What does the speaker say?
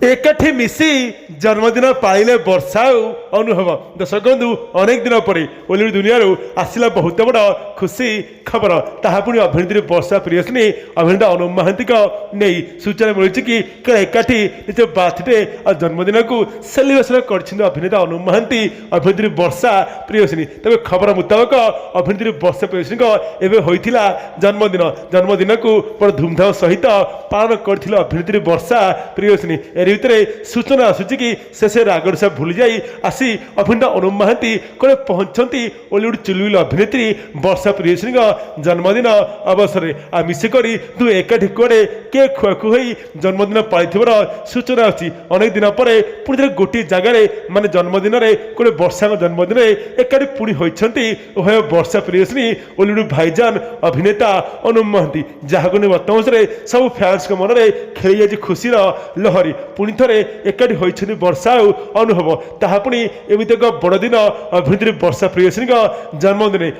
एकाठी मिसी जन्मदिन पाइले वर्षा अनुभव दर्शक बंधु अनेक दिन पर ओलीवुड दुनिया आसला बहुत बड़ खुशी खबर ताहा पुणी अभिनेत्री वर्षा प्रियदर्शिनी अभिनेता अनुप महांती नहीं सूचना मिली कि एकाठी निज बर्थडे और जन्मदिन को सेलिब्रेशन कर अभिनेता अनुप महांती अभिनेत्री वर्षा प्रियदर्शिनी तेज खबर मुताबक अभिनेत्री वर्षा प्रियदर्शिनी एवं होता जन्मदिन को बड़ धूमधाम सहित पालन कर अभिनेत्री वर्षा प्रियदर्शिनी भितर सूचना आसूची कि से रागरुषा भूली जाई आसी अभिनेता अनुप महांती कड़े पहुंचती ओलीवुड चुलबुल अभिनेत्री वर्षा प्रियदर्शिनी जन्मदिन अवसर आ मिसिक तू एकाठी कड़े केक खुआखु हो जन्मदिन पाइबार सूचना अच्छी अनेक दिन पर पुणी थे गोटे जगार माने जन्मदिन कड़े वर्षा जन्मदिन एकाठी पुणी होती उभय वर्षा प्रियदर्शिनी ओलीवुड भाईजान अभिनेता अनुप महांती जहाक वर्तमान सब फैंस मन में खेली जाए खुशी लहरी पुणी थे एकाठी होती वर्षा अनुभव ताहा पुणी एमती एक बड़ दिन अभिनेत्री वर्षा प्रियदर्शिनी जन्मदिन